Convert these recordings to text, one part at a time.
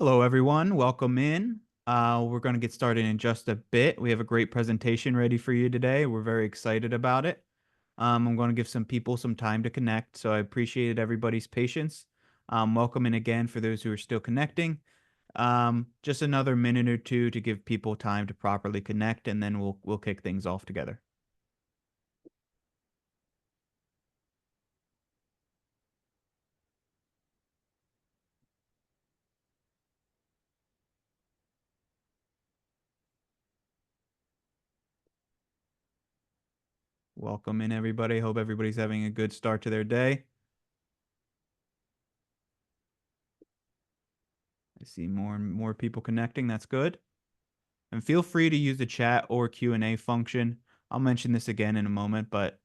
Hello, everyone. Welcome in. We're going to get started in just a bit. We have a great presentation ready for you today. We're very excited about it. I'm going to give some people some time to connect, so I appreciated everybody's patience. Welcome in again for those who are still connecting. Just another minute or two to give people time to properly connect, and then we'll kick things off together. Welcome in, everybody. Hope everybody's having a good start to their day. I see more and more people connecting. That's good. And feel free to use the chat or Q&A function. I'll mention this again in a moment, but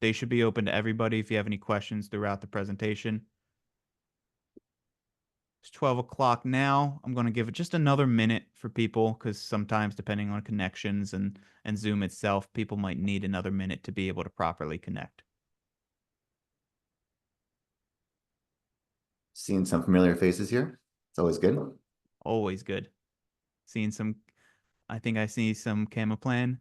they should be open to everybody if you have any questions throughout the presentation. It's 12 o'clock now. I'm going to give it just another minute for people because sometimes, depending on connections and Zoom itself, people might need another minute to be able to properly connect. Seeing some familiar faces here. It's always good. Always good. Seeing some, I think I see some Camaplan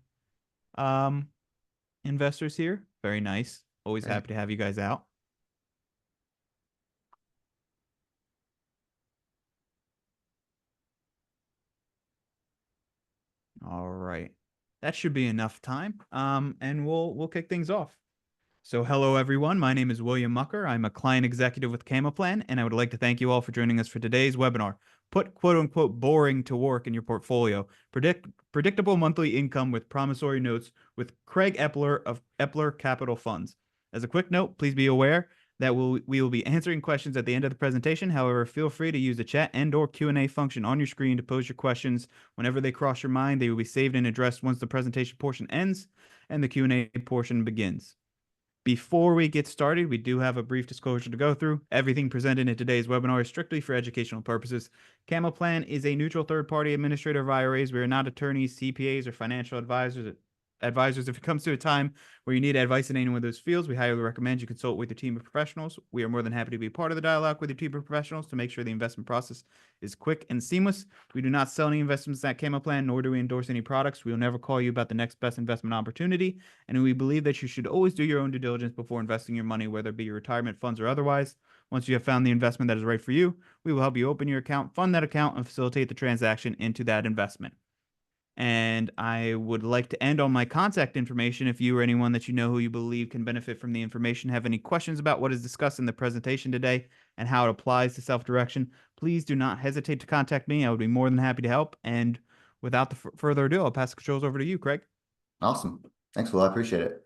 investors here. Very nice. Always happy to have you guys out. All right. That should be enough time. And we'll kick things off. So hello everyone. My name is William Mucker. I'm a client executive with Camaplan, and I would like to thank you all for joining us for today's webinar. Put quote unquote boring to work in your portfolio. Predictable monthly income with promissory notes with Craig Eppler of Eppler Capital Funds. As a quick note, please be aware that we will be answering questions at the end of the presentation. However, feel free to use the chat and/or Q&A function on your screen to pose your questions. Whenever they cross your mind, they will be saved and addressed once the presentation portion ends and the Q&A portion begins. Before we get started, we do have a brief disclosure to go through. Everything presented in today's webinar is strictly for educational purposes. Camaplan is a neutral third-party administrator of IRAs. We are not attorneys, CPAs, or financial advisors. If it comes to a time where you need advice in any one of those fields, we highly recommend you consult with your team of professionals. We are more than happy to be part of the dialogue with your team of professionals to make sure the investment process is quick and seamless. We do not sell any investments at Camaplan, nor do we endorse any products. We will never call you about the next best investment opportunity, and we believe that you should always do your own due diligence before investing your money, whether it be your retirement funds or otherwise. Once you have found the investment that is right for you, we will help you open your account, fund that account, and facilitate the transaction into that investment. And I would like to end on my contact information. If you or anyone that you know who you believe can benefit from the information have any questions about what is discussed in the presentation today and how it applies to self-direction, please do not hesitate to contact me. I would be more than happy to help. And without the further ado, I'll pass the controls over to you, Craig. Awesome. Thanks, Will. I appreciate it.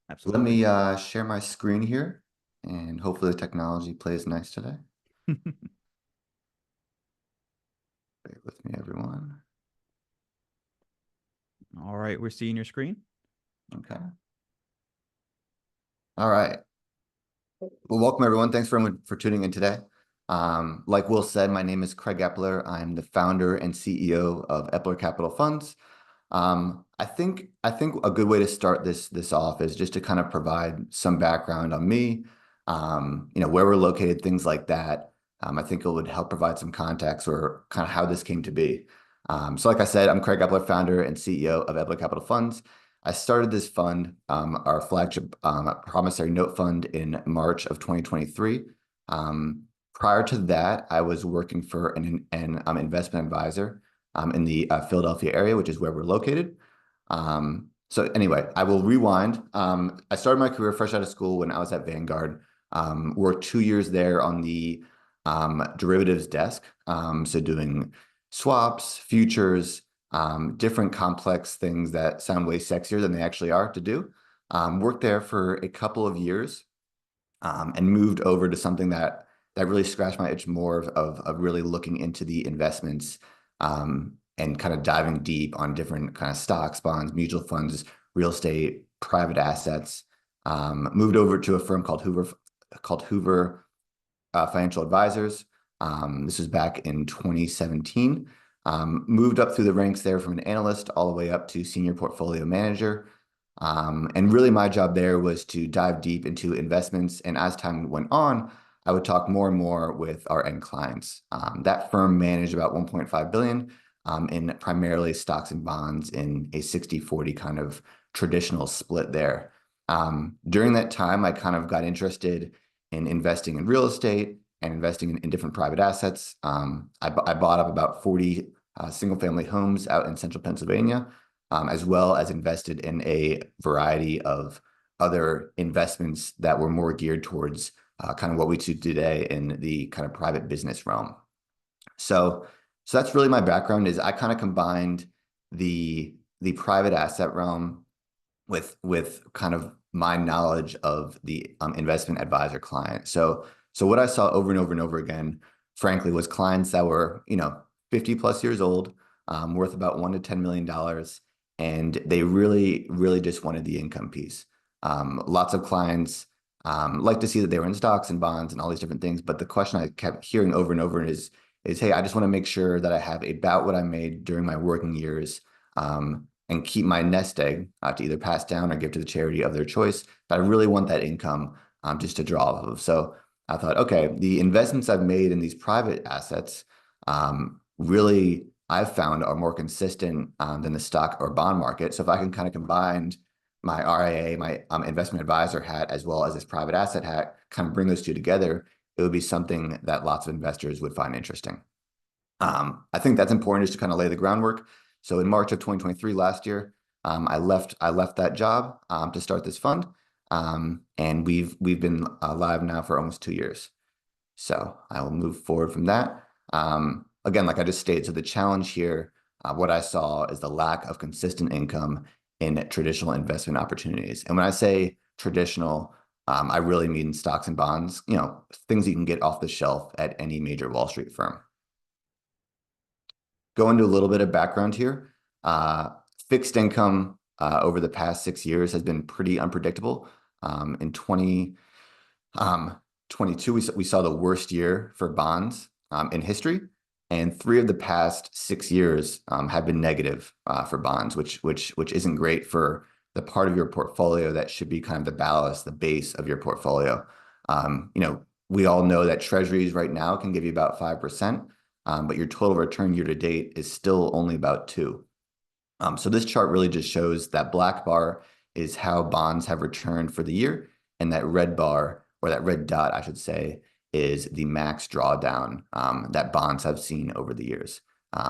Absolutely. Let me share my screen here, and hopefully the technology plays nice today. Bear with me, everyone. All right, we're seeing your screen. Okay. All right. Well, welcome, everyone. Thanks for tuning in today. Like Will said, my name is Craig Eppler. I'm the founder and CEO of Eppler Capital Funds. I think a good way to start this off is just to kind of provide some background on me, where we're located, things like that. I think it would help provide some context or kind of how this came to be. So like I said, I'm Craig Eppler, founder and CEO of Eppler Capital Funds. I started this fund, our flagship promissory note fund, in March of 2023. Prior to that, I was working for an investment advisor in the Philadelphia area, which is where we're located. So anyway, I will rewind. I started my career fresh out of school when I was at Vanguard. Worked 2 years there on the derivatives desk, so doing swaps, futures, different complex things that sound way sexier than they actually are to do. Worked there for a couple of years, and moved over to something that really scratched my itch more of really looking into the investments, and kind of diving deep on different kind of stocks, bonds, mutual funds, real estate, private assets. Moved over to a firm called Hoover Financial Advisors. This was back in 2017. Moved up through the ranks there from an analyst all the way up to senior portfolio manager. And really my job there was to dive deep into investments. And as time went on, I would talk more and more with our end clients. That firm managed about 1.5 billion in primarily stocks and bonds in a 60-40 kind of traditional split there. During that time, I kind of got interested in investing in real estate and investing in different private assets. I bought up about 40 single-family homes out in central Pennsylvania, as well as invested in a variety of other investments that were more geared towards kind of what we do today in the kind of private business realm. So that's really my background. Is I kind of combined the private asset realm with kind of my knowledge of the investment advisor client. So what I saw over and over and over again, frankly, was clients that were 50 plus years old, worth about $1 to $10 million, and they really just wanted the income piece. Lots of clients like to see that they were in stocks and bonds and all these different things, but the question I kept hearing over and over is hey, I just want to make sure that I have about what I made during my working years, and keep my nest egg to either pass down or give to the charity of their choice. But I really want that income just to draw off of. So I thought, okay, the investments I've made in these private assets really I've found are more consistent than the stock or bond market. So if I can kind of combine my RIA, my investment advisor hat, as well as this private asset hat, kind of bring those two together, it would be something that lots of investors would find interesting. I think that's important, just to kind of lay the groundwork. So in March of 2023, last year, I left that job to start this fund, and we've been live now for almost 2 years. So I will move forward from that. Again, like I just stated, so the challenge here, what I saw is the lack of consistent income in traditional investment opportunities. And when I say traditional, I really mean stocks and bonds, things you can get off the shelf at any major Wall Street firm. Go into a little bit of background here. Fixed income over the past 6 years has been pretty unpredictable. In 2022, we saw the worst year for bonds in history, and 3 of the past 6 years have been negative for bonds, which isn't great for the part of your portfolio that should be kind of the ballast, the base of your portfolio. We all know that treasuries right now can give you about 5%. But your total return year to date is still only about 2%. So this chart really just shows that black bar is how bonds have returned for the year, and that red bar, or that red dot, I should say, is the max drawdown that bonds have seen over the years.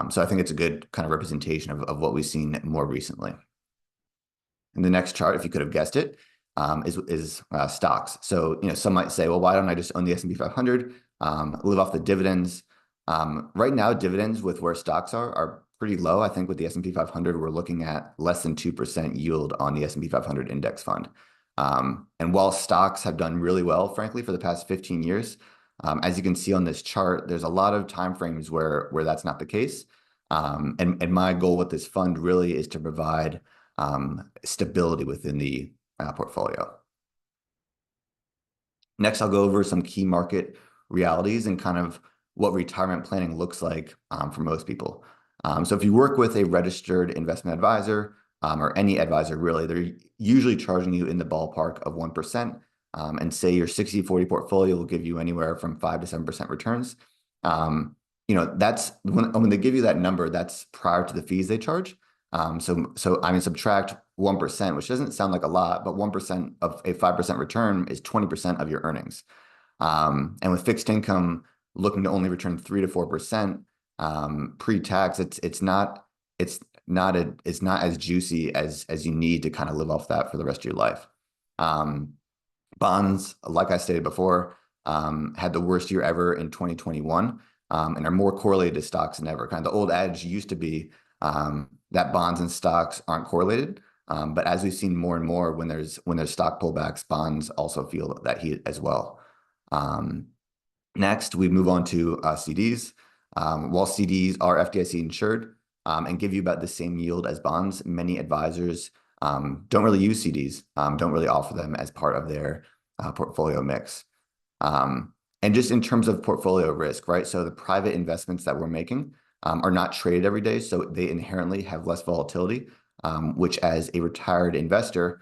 So I think it's a good kind of representation of what we've seen more recently. And the next chart, if you could have guessed it, is stocks. So some might say, well, why don't I just own the S&P 500, live off the dividends? Right now, dividends with where stocks are pretty low. I think with the S&P 500, we're looking at less than 2% yield on the S&P 500 index fund. And while stocks have done really well, frankly, for the past 15 years, as you can see on this chart, there's a lot of timeframes where that's not the case. And my goal with this fund really is to provide stability within the portfolio. Next, I'll go over some key market realities and kind of what retirement planning looks like for most people. So if you work with a registered investment advisor, or any advisor really, they're usually charging you in the ballpark of 1%, and say your 60-40 portfolio will give you anywhere from 5 to 7% returns. That's when they give you that number, that's prior to the fees they charge. So I mean, subtract 1%, which doesn't sound like a lot, but 1% of a 5% return is 20% of your earnings. And with fixed income looking to only return 3 to 4% pre-tax, it's not as juicy as you need to kind of live off that for the rest of your life. Bonds, like I stated before, had the worst year ever in 2021, and are more correlated to stocks than ever. Kind of the old adage used to be that bonds and stocks aren't correlated, but as we've seen more and more, when there's stock pullbacks, bonds also feel that heat as well. Next, we move on to CDs. While CDs are FDIC insured and give you about the same yield as bonds, many advisors don't really use CDs, don't really offer them as part of their portfolio mix. And just in terms of portfolio risk, right? So the private investments that we're making are not traded every day, so they inherently have less volatility, which as a retired investor,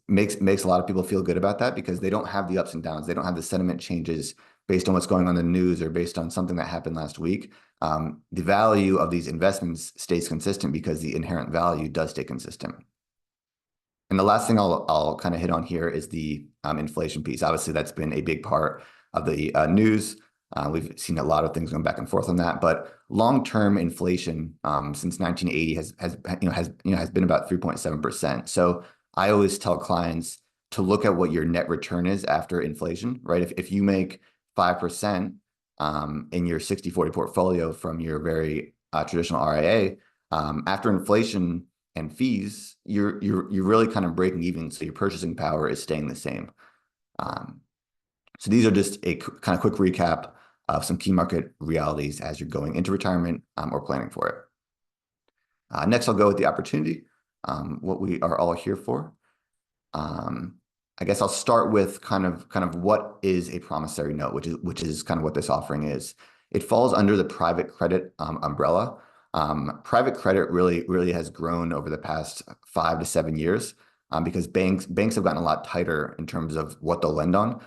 makes a lot of people feel good about that because they don't have the ups and downs. They don't have the sentiment changes based on what's going on in the news or based on something that happened last week. The value of these investments stays consistent because the inherent value does stay consistent. And the last thing I'll kind of hit on here is the inflation piece. Obviously, that's been a big part of the news. We've seen a lot of things going back and forth on that, but long-term inflation since 1980 has been about 3.7%. So I always tell clients to look at what your net return is after inflation, right? If you make 5% in your 60/40 portfolio from your very traditional RIA, after inflation and fees, you're really kind of breaking even. So your purchasing power is staying the same. So these are just a kind of quick recap of some key market realities as you're going into retirement or planning for it. Next, I'll go with the opportunity, what we are all here for. I guess I'll start with kind of what is a promissory note, which is kind of what this offering is. It falls under the private credit umbrella. Private credit really has grown over the past 5 to 7 years because banks have gotten a lot tighter in terms of what they'll lend on.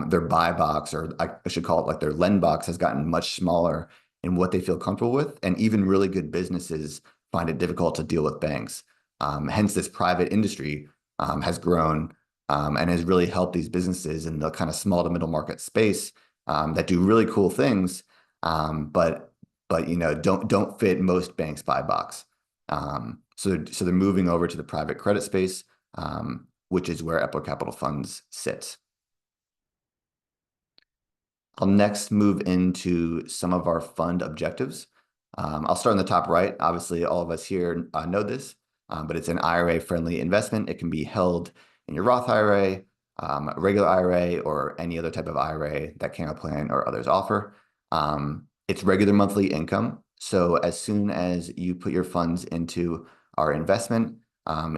Their buy box, or I should call it like their lend box, has gotten much smaller in what they feel comfortable with, and even really good businesses find it difficult to deal with banks. Hence, this private industry has grown and has really helped these businesses in the kind of small to middle market space that do really cool things, but don't fit most banks' buy box. So they're moving over to the private credit space, which is where Eppler Capital Funds sits. I'll next move into some of our fund objectives. I'll start on the top right. Obviously, all of us here know this, but it's an IRA-friendly investment. It can be held in your Roth IRA, a regular IRA, or any other type of IRA that Camo Plan or others offer. It's regular monthly income. So as soon as you put your funds into our investment,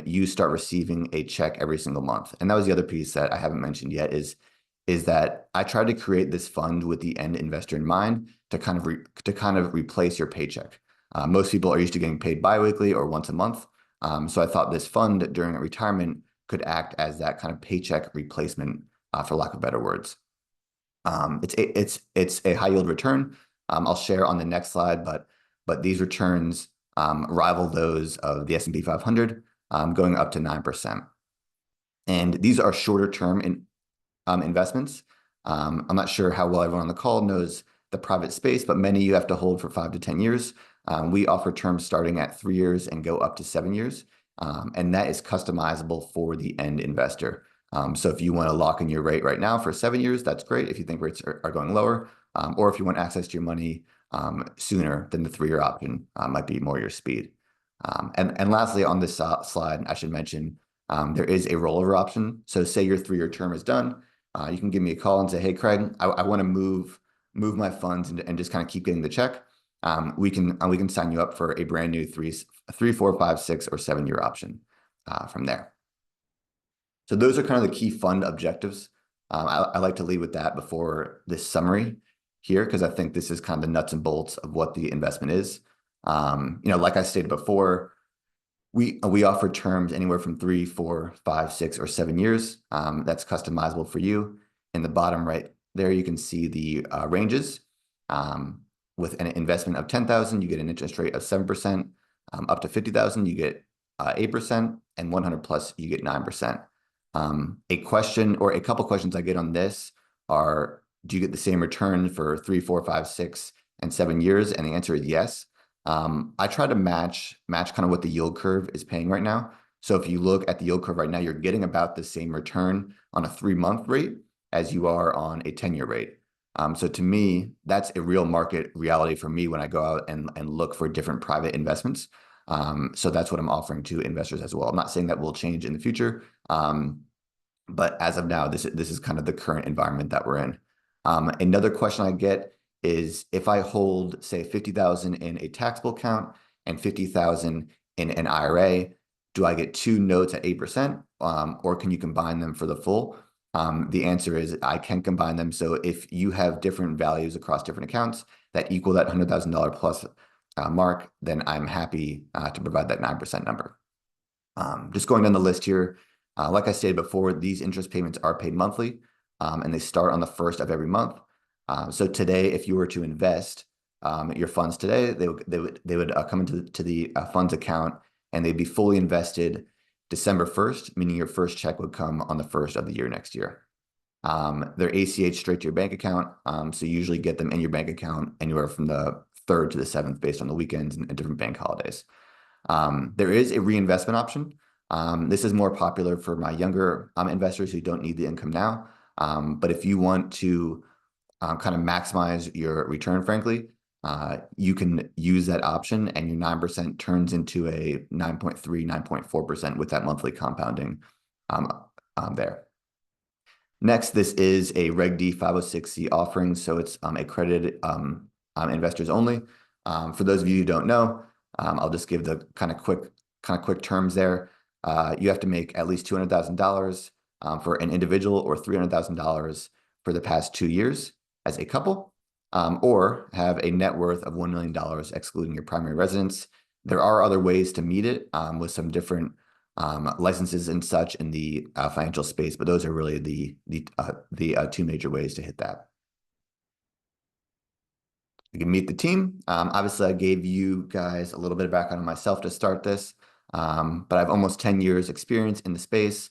you start receiving a check every single month. And that was the other piece that I haven't mentioned yet is that I tried to create this fund with the end investor in mind to kind of replace your paycheck. Most people are used to getting paid biweekly or once a month. So I thought this fund during a retirement could act as that kind of paycheck replacement, for lack of better words. It's a high yield return. I'll share on the next slide, but these returns rival those of the S&P 500, going up to 9%. And these are shorter term investments. I'm not sure how well everyone on the call knows the private space, but many you have to hold for 5 to 10 years. We offer terms starting at 3 years and go up to 7 years. And that is customizable for the end investor. So if you want to lock in your rate right now for 7 years, that's great. If you think rates are going lower, or if you want access to your money sooner, then the 3-year option might be more your speed. And lastly, on this slide, I should mention there is a rollover option. So say your 3-year term is done, you can give me a call and say, "Hey, Craig, I want to move my funds and just kind of keep getting the check." We can sign you up for a brand new 3, 4, 5, 6, or 7-year option from there. So those are kind of the key fund objectives. I like to lead with that before this summary here, because I think this is kind of the nuts and bolts of what the investment is. Like I stated before, we offer terms anywhere from 3, 4, 5, 6, or 7 years. That's customizable for you. In the bottom right there, you can see the ranges. With an investment of $10,000, you get an interest rate of 7%. Up to $50,000, you get 8%, and 100 plus, you get 9%. A question or a couple questions I get on this are, do you get the same return for 3, 4, 5, 6, and 7 years? And the answer is yes. I try to match kind of what the yield curve is paying right now. So if you look at the yield curve right now, you're getting about the same return on a 3-month rate as you are on a 10-year rate. So to me, that's a real market reality for me when I go out and look for different private investments. So that's what I'm offering to investors as well. I'm not saying that will change in the future, but as of now, this is kind of the current environment that we're in. Another question I get is, if I hold, say, 50,000 in a taxable account and 50,000 in an IRA, do I get 2 notes at 8%, or can you combine them for the full? The answer is I can combine them. So if you have different values across different accounts that equal that $100,000 plus mark, then I'm happy to provide that 9% number. Just going down the list here, Like I stated before, these interest payments are paid monthly, and they start on the first of every month. So today, if you were to invest your funds today, they would come into the funds account, and they'd be fully invested December 1st, meaning your first check would come on the first of the year next year. They're ACH straight to your bank account, so you usually get them in your bank account anywhere from the 3rd to the 7th based on the weekends and different bank holidays. There is a reinvestment option. This is more popular for my younger investors who don't need the income now. But if you want to kind of maximize your return, frankly, you can use that option, and your 9% turns into a 9.3, 9.4% with that monthly compounding there. Next, this is a Reg D 506C offering, so it's accredited investors only. For those of you who don't know, I'll just give the kind of quick terms there. You have to make at least $200,000 for an individual, or $300,000 for the past 2 years as a couple, or have a net worth of $1 million excluding your primary residence. There are other ways to meet it with some different licenses and such in the financial space, but those are really the two major ways to hit that. You can meet the team. Obviously, I gave you guys a little bit of background on myself to start this, but I have almost 10 years experience in the space.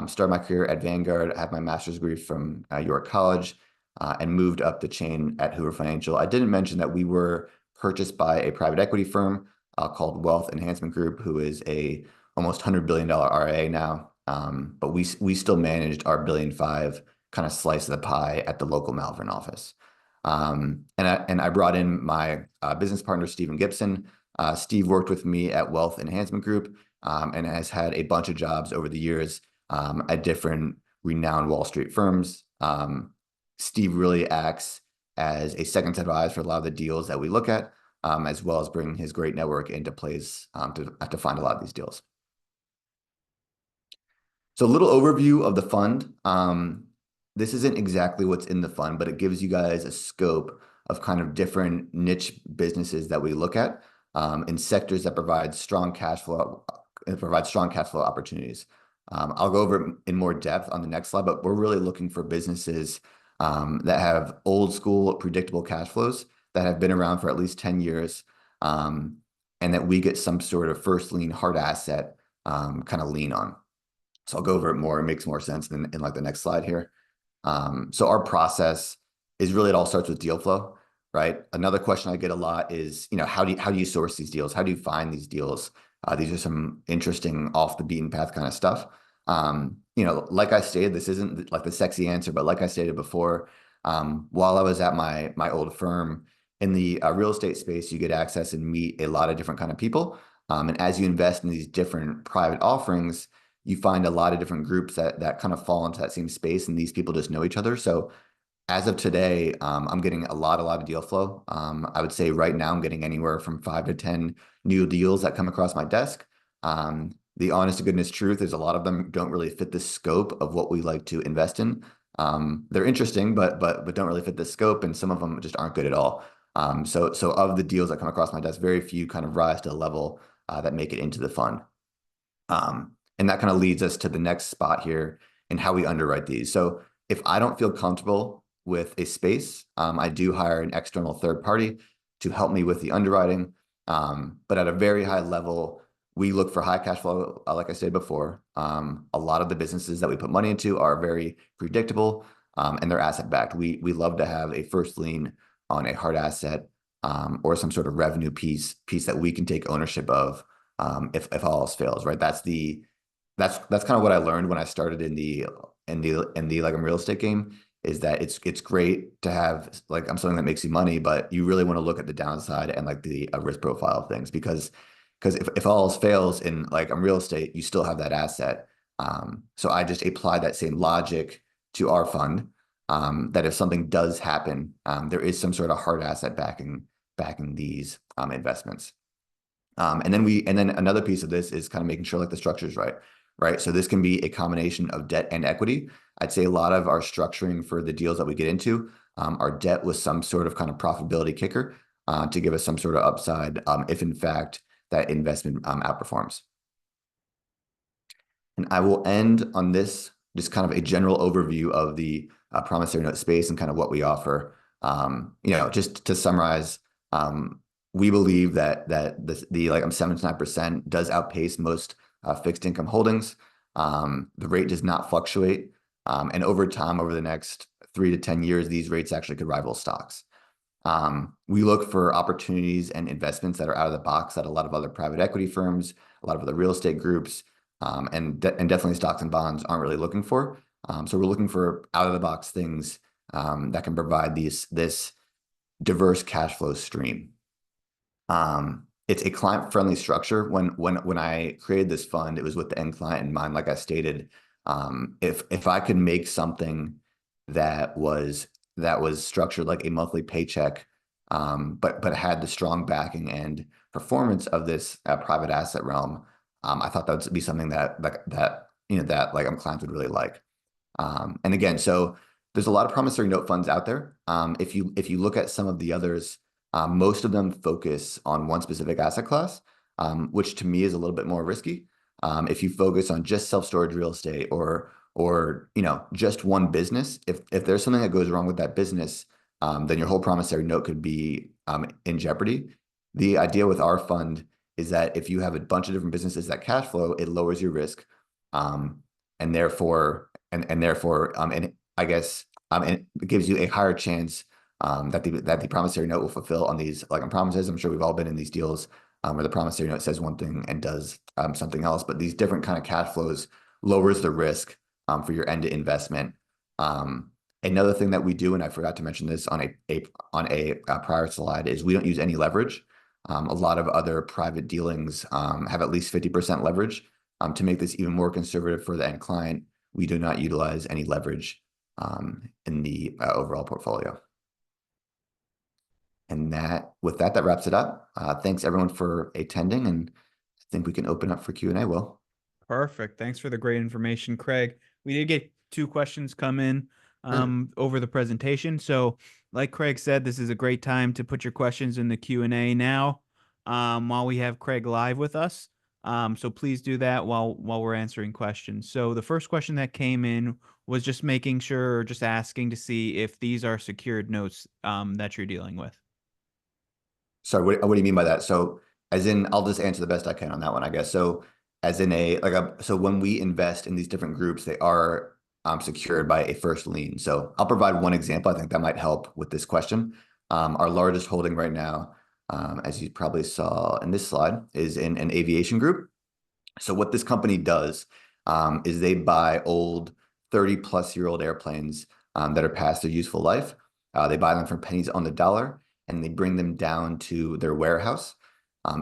Started my career at Vanguard. I have my master's degree from York College, and moved up the chain at Hoover Financial. I didn't mention that we were purchased by a private equity firm called Wealth Enhancement Group, who is a almost $100 billion RIA now. But we still managed our $1.5 billion kind of slice of the pie at the local Malvern office. And I brought in my business partner, Stephen Gibson. Steve worked with me at Wealth Enhancement Group, and has had a bunch of jobs over the years at different renowned Wall Street firms. Steve really acts as a second set of eyes for a lot of the deals that we look at, as well as bringing his great network into place to find a lot of these deals. So a little overview of the fund. This isn't exactly what's in the fund, but it gives you guys a scope of kind of different niche businesses that we look at in sectors that provide strong cash flow opportunities. I'll go over it in more depth on the next slide, but we're really looking for businesses that have old school, predictable cash flows that have been around for at least 10 years, and that we get some sort of first lien hard asset kind of lean on. So I'll go over it more. It makes more sense in like the next slide here. So our process is really, it all starts with deal flow, right? Another question I get a lot is, how do you source these deals? How do you find these deals? These are some interesting off the beaten path kind of stuff. Like I stated, this isn't like the sexy answer, but like I stated before, while I was at my old firm in the real estate space, you get access and meet a lot of different kind of people. And as you invest in these different private offerings, you find a lot of different groups that kind of fall into that same space, and these people just know each other. So as of today, I'm getting a lot of deal flow. I would say right now I'm getting anywhere from 5 to 10 new deals that come across my desk. The honest to goodness truth is a lot of them don't really fit the scope of what we like to invest in. They're interesting, but don't really fit the scope, and some of them just aren't good at all. So of the deals that come across my desk, very few kind of rise to the level that make it into the fund. And that kind of leads us to the next spot here and how we underwrite these. So if I don't feel comfortable with a space, I do hire an external third party to help me with the underwriting. But at a very high level, we look for high cash flow, like I said before. A lot of the businesses that we put money into are very predictable, and they're asset backed. We love to have a first lien on a hard asset, or some sort of revenue piece that we can take ownership of if all else fails, right? That's kind of what I learned when I started in the like real estate game, is that it's great to have something that makes you money, but you really want to look at the downside and like the risk profile of things, because if all else fails in real estate, you still have that asset. So I just apply that same logic to our fund, that if something does happen, there is some sort of hard asset backing these investments. And then another piece of this is kind of making sure the structure is right. So this can be a combination of debt and equity. I'd say a lot of our structuring for the deals that we get into are debt with some sort of kind of profitability kicker to give us some sort of upside if in fact that investment outperforms. And I will end on this, just kind of a general overview of the promissory note space and kind of what we offer. Just to summarize, we believe that the like 7 to 9% does outpace most fixed income holdings. The rate does not fluctuate, and over time, over the next 3 to 10 years, these rates actually could rival stocks. We look for opportunities and investments that are out of the box that a lot of other private equity firms, a lot of other real estate groups, and definitely stocks and bonds aren't really looking for. So we're looking for out of the box things that can provide this diverse cash flow stream. It's a client-friendly structure. When I created this fund, it was with the end client in mind. Like I stated, if I could make something that was structured like a monthly paycheck, but had the strong backing and performance of this private asset realm, I thought that would be something that like clients would really like. And again, so there's a lot of promissory note funds out there. If you look at some of the others, most of them focus on one specific asset class, which to me is a little bit more risky. If you focus on just self-storage real estate or just one business, if there's something that goes wrong with that business, then your whole promissory note could be in jeopardy. The idea with our fund is that if you have a bunch of different businesses that cash flow, it lowers your risk, and therefore and I guess and it gives you a higher chance that the promissory note will fulfill on these like on promises. I'm sure we've all been in these deals where the promissory note says one thing and does something else, but these different kind of cash flows lowers the risk for your end investment. Another thing that we do, and I forgot to mention this on a prior slide, is we don't use any leverage. A lot of other private dealings have at least 50% leverage. To make this even more conservative for the end client, we do not utilize any leverage in the overall portfolio. And with that wraps it up. Thanks everyone for attending, and I think we can open up for Q&A, Will. Perfect. Thanks for the great information, Craig. We did get 2 questions come in over the presentation. So like Craig said, this is a great time to put your questions in the Q&A now while we have Craig live with us. So please do that while we're answering questions. So the first question that came in was just making sure, or just asking to see if these are secured notes that you're dealing with. Sorry, what do you mean by that? So as in, I'll just answer the best I can on that one, I guess. So as in so when we invest in these different groups, they are secured by a first lien. So I'll provide one example. I think that might help with this question. Our largest holding right now, as you probably saw in this slide, is in an aviation group. So what this company does is they buy old 30-plus-year-old airplanes that are past their useful life. They buy them for pennies on the dollar, and they bring them down to their warehouse.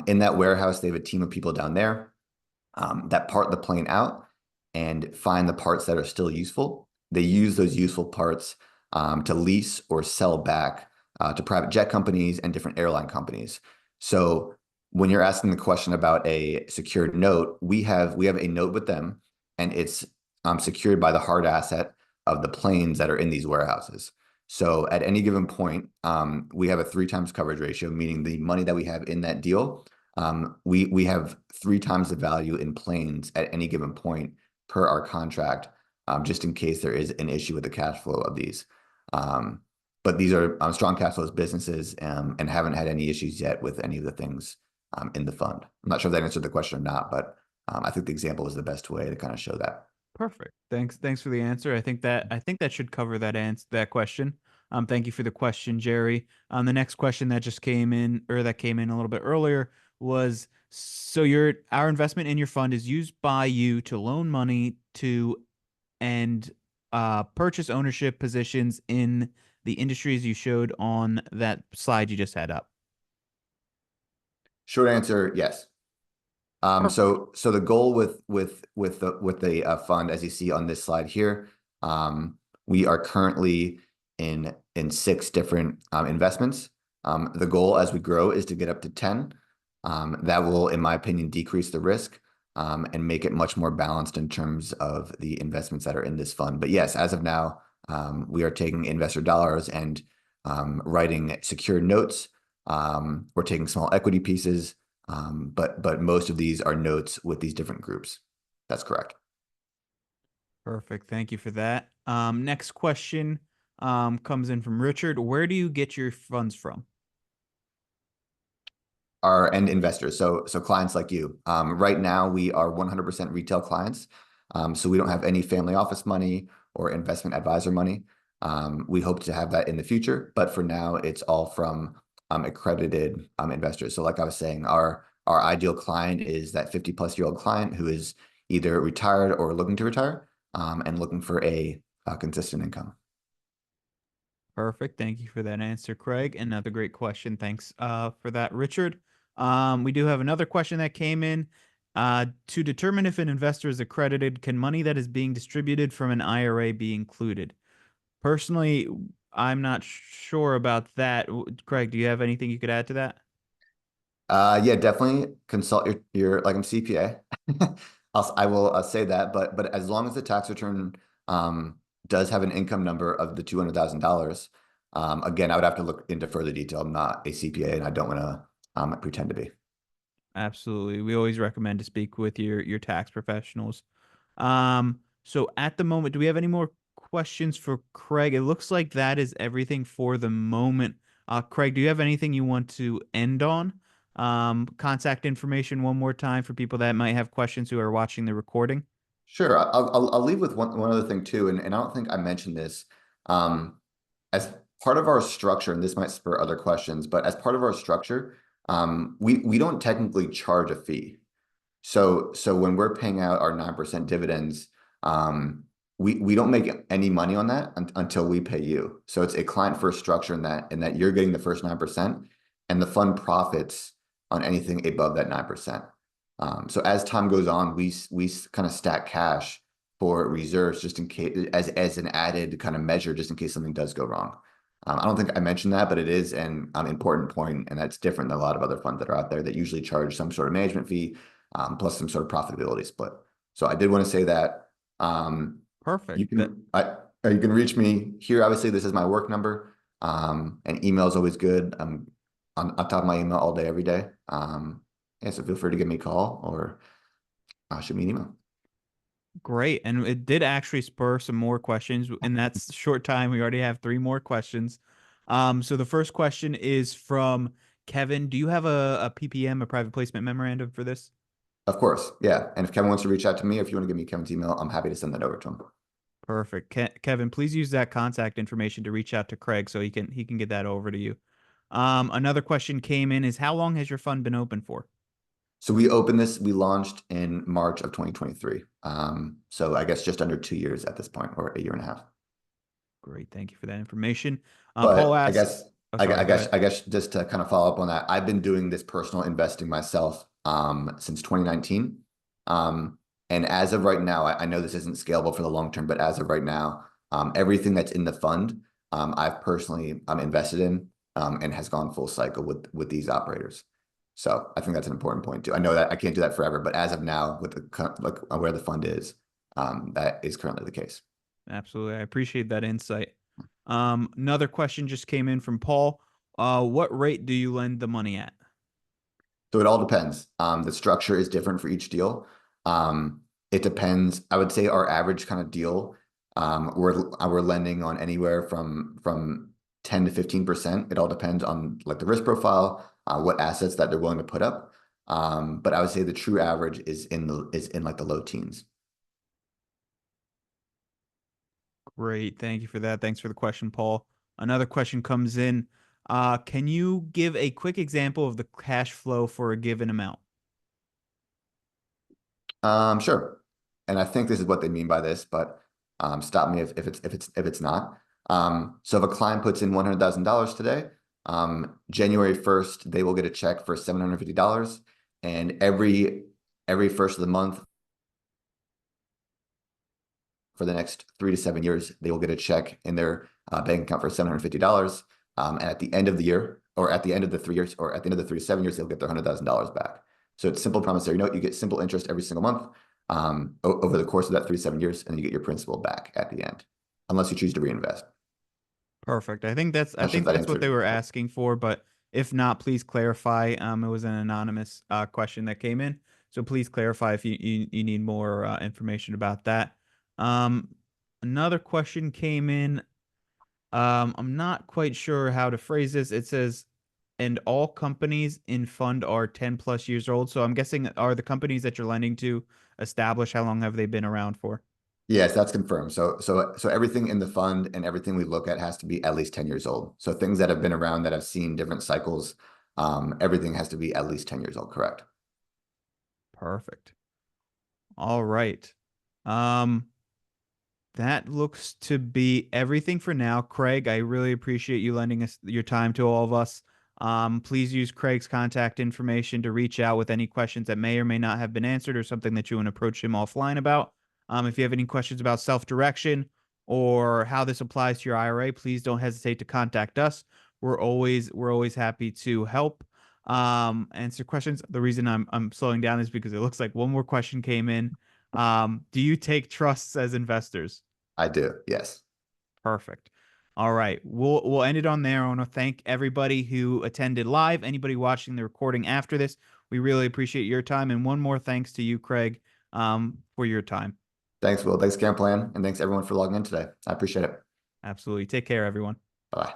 In that warehouse, they have a team of people down there that part the plane out and find the parts that are still useful. They use those useful parts to lease or sell back to private jet companies and different airline companies. So when you're asking the question about a secured note, we have a note with them, and it's secured by the hard asset of the planes that are in these warehouses. So at any given point, we have a 3 times coverage ratio, meaning the money that we have in that deal, we have 3 times the value in planes at any given point per our contract, just in case there is an issue with the cash flow of these. But these are strong cash flows businesses and haven't had any issues yet with any of the things in the fund. I'm not sure if that answered the question or not, but I think the example is the best way to kind of show that. Perfect. Thanks for the answer. I think that should cover that question. Thank you for the question, Jerry. The next question that just came in, or that came in a little bit earlier, was so our investment in your fund is used by you to loan money to and purchase ownership positions in the industries you showed on that slide you just had up. Short answer, yes. So the goal with the fund, as you see on this slide here, we are currently in 6 different investments. The goal as we grow is to get up to 10. That will, in my opinion, decrease the risk and make it much more balanced in terms of the investments that are in this fund. But yes, as of now, we are taking investor dollars and writing secured notes. We're taking small equity pieces. But most of these are notes with these different groups. That's correct. Perfect. Thank you for that. Next question comes in from Richard. Where do you get your funds from? Our end investors. So clients like you. Right now, we are 100% retail clients. So we don't have any family office money or investment advisor money. We hope to have that in the future, but for now, it's all from accredited investors. So like I was saying, our ideal client is that 50-plus-year-old client who is either retired or looking to retire, and looking for a consistent income. Perfect. Thank you for that answer, Craig. Another great question. Thanks for that, Richard. We do have another question that came in. To determine if an investor is accredited, can money that is being distributed from an IRA be included? Personally, I'm not sure about that. Craig, do you have anything you could add to that? Yeah, definitely consult your like I'm CPA. I will say that, but as long as the tax return does have an income number of the $200,000, again, I would have to look into further detail. I'm not a CPA, and I don't want to pretend to be. Absolutely. We always recommend to speak with your tax professionals. So at the moment, do we have any more questions for Craig? It looks like that is everything for the moment. Craig, do you have anything you want to end on? Contact information one more time for people that might have questions who are watching the recording. Sure, I'll leave with one other thing too, and I don't think I mentioned this. As part of our structure, and this might spur other questions, but as part of our structure, we don't technically charge a fee. So when we're paying out our 9% dividends, we don't make any money on that until we pay you. So it's a client first structure in that you're getting the first 9% and the fund profits on anything above that 9%. So as time goes on, we kind of stack cash for reserves just in case, as an added kind of measure, just in case something does go wrong. I don't think I mentioned that, but it is an important point, and that's different than a lot of other funds that are out there that usually charge some sort of management fee, plus some sort of profitability split. So I did want to say that. Perfect. You you can reach me here. Obviously, this is my work number, and email is always good. I'm on top of my email all day, every day. Yeah, so feel free to give me a call or shoot me an email. Great. And it did actually spur some more questions. In that short time, we already have three more questions. So the first question is from Kevin. Do you have a PPM, a private placement memorandum for this? Of course, yeah. And if Kevin wants to reach out to me, if you want to give me Kevin's email, I'm happy to send that over to him. Perfect. Kevin, please use that contact information to reach out to Craig so he can get that over to you. Another question came in is how long has your fund been open for? So we launched in March of 2023. So I guess just under 2 years at this point, or a year and a half. Great. Thank you for that information. Paul But I asks, guess oh, I, sorry, I go guess ahead. I guess just to kind of follow up on that, I've been doing this personal investing myself since 2019. And as of right now, I know this isn't scalable for the long term, but as of right now, everything that's in the fund, I've personally invested in, and has gone full cycle with these operators. So I think that's an important point too. I know that I can't do that forever, but as of now, with like where the fund is, that is currently the case. Absolutely. I appreciate that insight. Another question just came in from Paul. What rate do you lend the money at? So it all depends. The structure is different for each deal. It depends. I would say our average kind of deal, we're lending on anywhere from 10 to 15%. It all depends on like the risk profile, what assets that they're willing to put up. But I would say the true average is in like the low teens. Great. Thank you for that. Thanks for the question, Paul. Another question comes in. Can you give a quick example of the cash flow for a given amount? Sure. And I think this is what they mean by this, but stop me if it's not. So if a client puts in $100,000 today, January 1st, they will get a check for $750. And every first of the month for the next 3 to 7 years, they will get a check in their bank account for $750. And at the end of the year, or at the end of the 3 years, or at the end of the 3 to 7 years, they'll get their $100,000 back. So it's simple promissory note. You get simple interest every single month over the course of that 3 to 7 years, and then you get your principal back at the end, unless you choose to reinvest. Perfect. I Not sure if think that that's what they answered. were asking for, but if not, please clarify. It was an anonymous question that came in, so please clarify if you need more information about that. Um, Another question came in. I'm not quite sure how to phrase this. It says, and all companies in fund are 10 plus years old. So I'm guessing are the companies that you're lending to established? How long have they been around for? Yes, that's confirmed. So everything in the fund and everything we look at has to be at least 10 years old. So things that have been around that have seen different cycles, everything has to be at least 10 years old, correct? Perfect. All right. Um, That looks to be everything for now. Craig, I really appreciate you lending us your time to all of us. Please use Craig's contact information to reach out with any questions that may or may not have been answered or something that you want to approach him offline about. If you have any questions about self-direction or how this applies to your IRA, please don't hesitate to contact us. We're always happy to help answer questions. The reason I'm slowing down is because it looks like one more question came in. Do you take trusts as investors? I do, yes. Perfect. All right. We'll end it on there. I want to thank everybody who attended live, anybody watching the recording after this. We really appreciate your time. And one more thanks to you, Craig, for your time. Thanks, Will. Thanks, Game Plan. And thanks everyone for logging in today. I appreciate it. Absolutely. Take care, everyone. Bye.